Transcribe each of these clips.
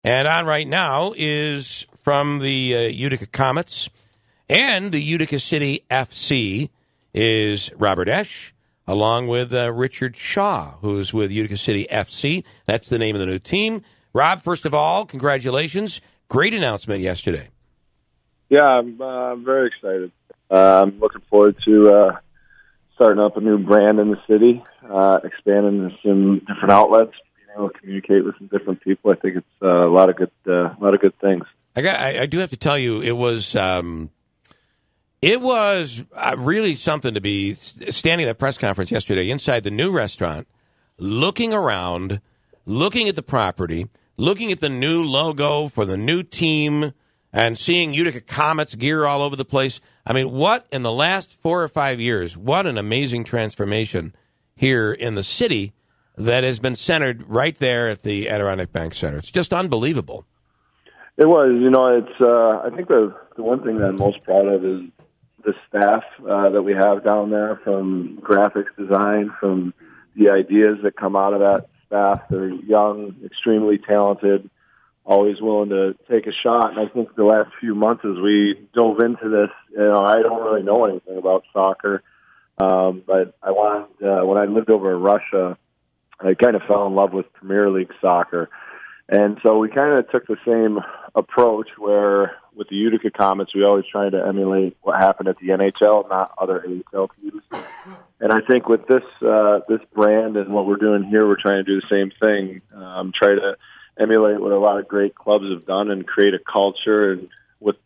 And on right now is from the Utica Comets and the Utica City FC is Robert Esche, along with Richard Shaw, who's with Utica City FC. That's the name of the new team. Rob, first of all, congratulations. Great announcement yesterday. Yeah, I'm very excited. I'm looking forward to starting up a new brand in the city, expanding into some different outlets, being able to communicate with some different people. I think it's a lot of good things. I do have to tell you, it was really something to be standing at that press conference yesterday inside the new restaurant, looking around, looking at the property, looking at the new logo for the new team, and seeing Utica Comets gear all over the place. I mean, what in the last 4 or 5 years, what an amazing transformation here in the city that has been centered right there at the Adirondack Bank Center. It's just unbelievable. It was. It's I think the one thing that I'm most proud of is the staff that we have down there, from graphics design, from the ideas that come out of that staff. They're young, extremely talented, always willing to take a shot. And I think the last few months as we dove into this, I don't really know anything about soccer, but I wanted, when I lived over in Russia, I kind of fell in love with Premier League soccer. And so we kind of took the same approach where with the Utica Comets, we always tried to emulate what happened at the NHL, not other AHL teams. And I think with this brand and what we're doing here, we're trying to do the same thing, try to emulate what a lot of great clubs have done and create a culture and with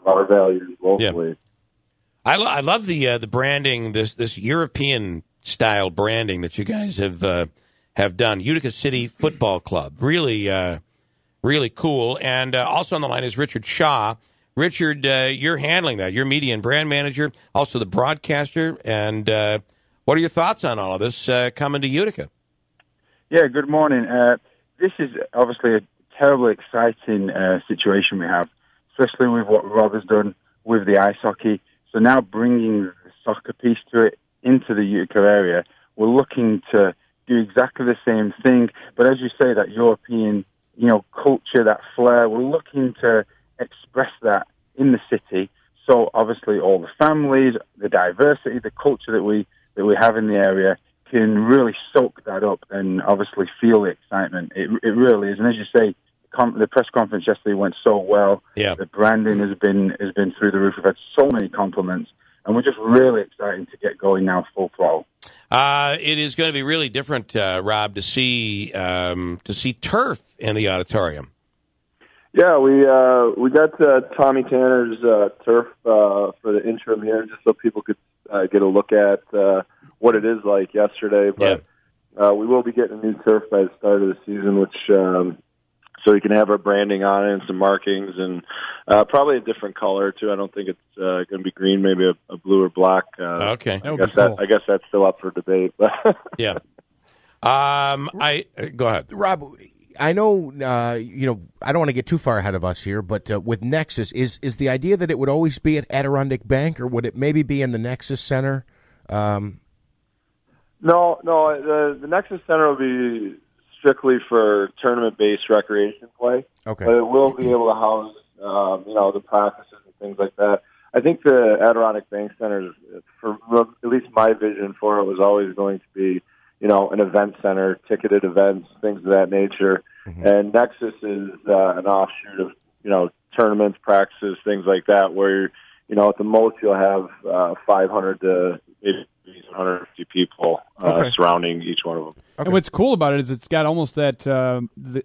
our values locally. Yeah. I love the branding, this European style branding that you guys have done. Utica City Football Club, really cool. And also on the line is Richard Shaw. Richard, you're handling that. You're media and brand manager, also the broadcaster. And what are your thoughts on all of this coming to Utica? Yeah, good morning. This is obviously a terribly exciting situation we have, especially with what Rob has done with the ice hockey. So now bringing the soccer piece to it into the Utica area, we're looking to do exactly the same thing. But as you say, that European, culture, that flair, we're looking to express that in the city. So obviously all the families, the diversity, the culture that we have in the area can really soak that up and obviously feel the excitement. It really is. And as you say, the press conference yesterday went so well. Yeah. The branding has been through the roof. We've had so many compliments, and we're just really excited to get going now full throttle. It is going to be really different, Rob, to see turf in the auditorium. Yeah, we got Tommy Tanner's turf for the interim here, just so people could get a look at what it is like yesterday. But we will be getting a new turf by the start of the season, which so you can have our branding on it and some markings, and probably a different color too. I don't think it's going to be green, maybe a blue or black. Okay, I guess that's still up for debate. Yeah. Go ahead, Rob. I know, I don't want to get too far ahead of us here, but with Nexus, is the idea that it would always be at Adirondack Bank, or would it maybe be in the Nexus Center? No, the Nexus Center will be strictly for tournament-based recreation play. Okay. But it will be able to house, the practices and things like that. I think the Adirondack Bank Center, for at least my vision for it, was always going to be, an event center, ticketed events, things of that nature. Mm-hmm. And Nexus is an offshoot of, tournaments, practices, things like that, where, at the most you'll have 500 to maybe 150 people surrounding each one of them. Okay. And what's cool about it is it's got almost that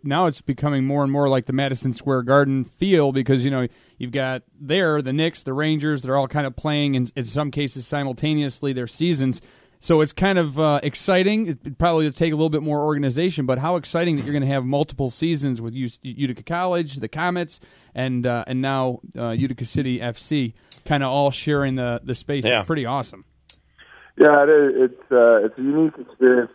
now it's becoming more and more like the Madison Square Garden feel, because, you've got the Knicks, the Rangers, they're all kind of playing in some cases simultaneously their seasons. So it's kind of exciting. It probably will take a little bit more organization, but how exciting that you're going to have multiple seasons with Utica College, the Comets, and now Utica City FC kind of all sharing the space. Yeah. It's pretty awesome. Yeah, it's a unique experience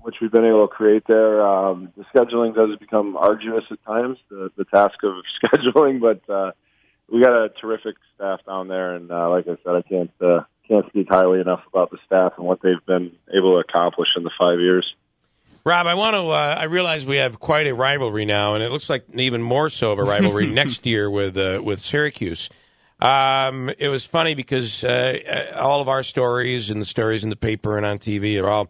which we've been able to create there. The scheduling does become arduous at times, the task of scheduling, but we got a terrific staff down there, and like I said, I can't speak highly enough about the staff and what they've been able to accomplish in the 5 years. Rob, I want to. I realize we have quite a rivalry now, and it looks like even more so of a rivalry next year with Syracuse. It was funny because all of our stories and the stories in the paper and on TV are all,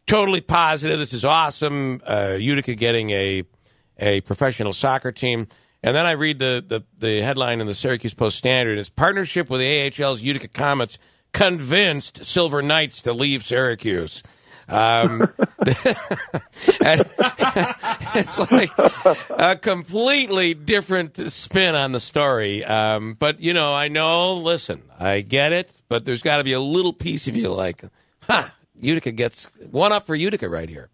totally positive. This is awesome. Utica getting a professional soccer team. And then I read the headline in the Syracuse Post-Standard. It's partnership with the AHL's Utica Comets convinced Silver Knights to leave Syracuse. And it's like a completely different spin on the story. But, I know, listen, I get it, but there's got to be a little piece of you like, Utica gets one up for Utica right here.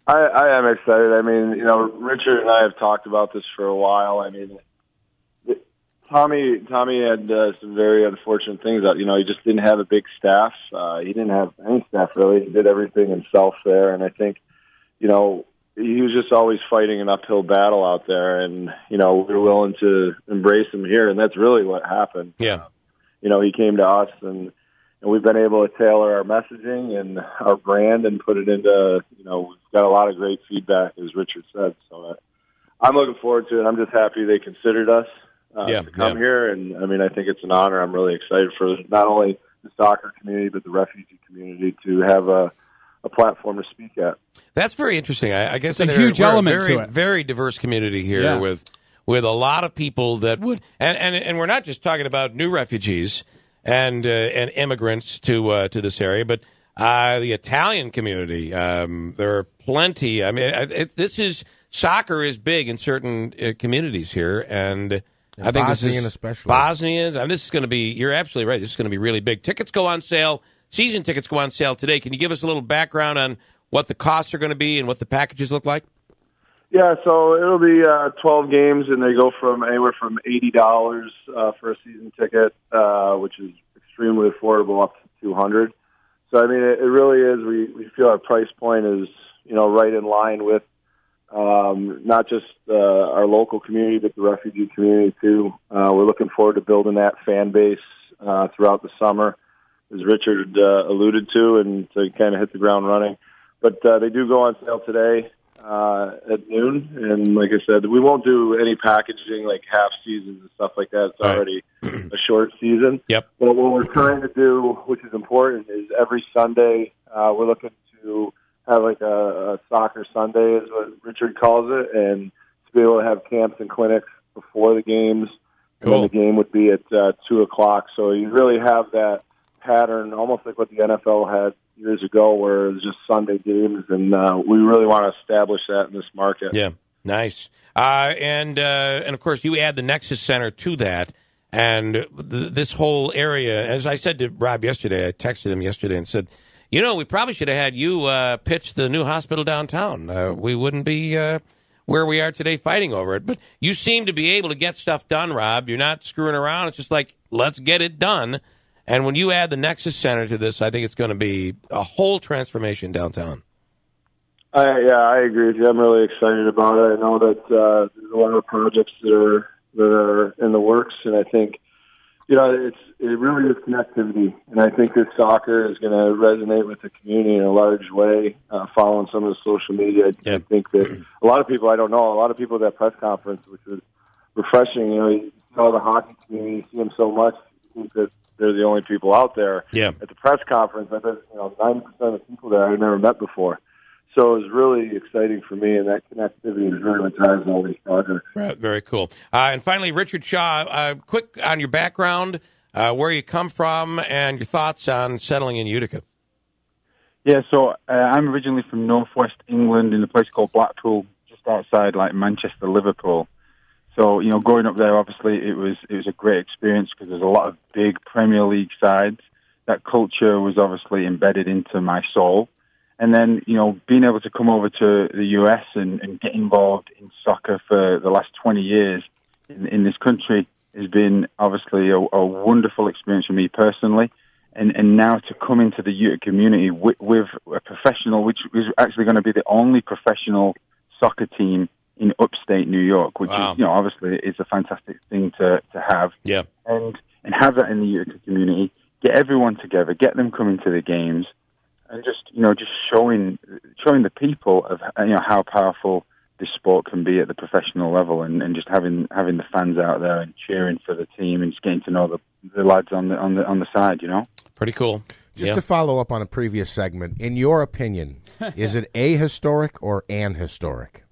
I am excited. I mean, Richard and I have talked about this for a while. I mean, Tommy had some very unfortunate things. That he just didn't have a big staff. He didn't have any staff really. He did everything himself there, and I think, he was just always fighting an uphill battle out there. And we were willing to embrace him here, and that's really what happened. Yeah, he came to us, and we've been able to tailor our messaging and our brand and put it into. We've got a lot of great feedback, as Richard said. So I'm looking forward to it. I'm just happy they considered us. To come here, and I mean, I think it's an honor. I'm really excited for not only the soccer community but the refugee community to have a platform to speak at. That's very interesting. I guess it's a huge element very, to it. Very diverse community here with a lot of people that would, and we're not just talking about new refugees and immigrants to this area, but the Italian community. There are plenty. I mean, soccer is big in certain communities here, and I think Bosnian especially. Bosnians. I mean, this is going to be, you're absolutely right. This is going to be really big. Tickets go on sale. Season tickets go on sale today. Can you give us a little background on what the costs are going to be and what the packages look like? Yeah, so it'll be 12 games, and they go from anywhere from $80 for a season ticket, which is extremely affordable, up to $200. So, I mean, it really is. We feel our price point is, right in line with not just our local community, but the refugee community too. We're looking forward to building that fan base throughout the summer, as Richard alluded to, and to kind of hit the ground running. But they do go on sale today at noon, and like I said, we won't do any packaging like half seasons and stuff like that. It's already a short season. Yep. But what we're trying to do, which is important, is every Sunday we're looking to have like a soccer Sunday is what Richard calls it, and to be able to have camps and clinics before the games. Cool. And then the game would be at 2 o'clock. So you really have that pattern, almost like what the NFL had years ago, where it was just Sunday games, and we really want to establish that in this market. Yeah, nice. And of course, you add the Nexus Center to that, and this whole area, as I said to Rob yesterday, I texted him yesterday and said, we probably should have had you pitch the new hospital downtown. We wouldn't be where we are today fighting over it. But you seem to be able to get stuff done, Rob. You're not screwing around. It's just like, let's get it done. And when you add the Nexus Center to this, I think it's going to be a whole transformation downtown. I agree with you. I'm really excited about it. I know that there's a lot of projects that are in the works, and I think it really is connectivity, and I think that soccer is going to resonate with the community in a large way. Following some of the social media, I think that a lot of people at that press conference, which was refreshing. You saw the hockey community, you see them so much. You think that they're the only people out there. Yeah. At the press conference, I bet 90% of the people there I've never met before. So it was really exciting for me, and that connectivity is really what drives all these projects. Right, very cool. And finally, Richard Shaw, quick on your background, where you come from, and your thoughts on settling in Utica. Yeah, so I'm originally from northwest England in a place called Blackpool, just outside Manchester, Liverpool. So, growing up there, obviously, it was a great experience because there's a lot of big Premier League sides. That culture was obviously embedded into my soul. And then, being able to come over to the U.S. and get involved in soccer for the last 20 years in this country has been obviously a wonderful experience for me personally. And now to come into the Utica community with a professional, which is actually going to be the only professional soccer team in upstate New York, which is, obviously is a fantastic thing to have. Yeah. And have that in the Utica community, get everyone together, get them coming to the games. and just showing the people of how powerful this sport can be at the professional level, and just having the fans out there and cheering for the team and just getting to know the lads on the side. Pretty cool. Just to follow up on a previous segment, in your opinion, is it ahistoric or anhistoric?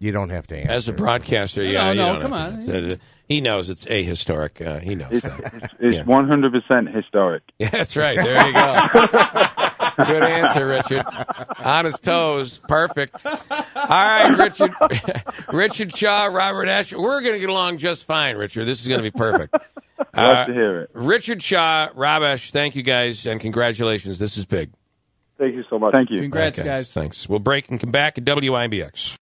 You don't have to answer. As a broadcaster, come on. He knows it's ahistoric. He knows that. It's 100% historic. Yeah, that's right. There you go. Good answer, Richard. On his toes. Perfect. All right, Richard. Richard Shaw, Robert Esche. We're going to get along just fine, Richard. This is going to be perfect. Glad to hear it. Richard Shaw, Rob Esche, thank you guys, and congratulations. This is big. Thank you so much. Thank you. Congrats, guys. Thanks. We'll break and come back at WIBX.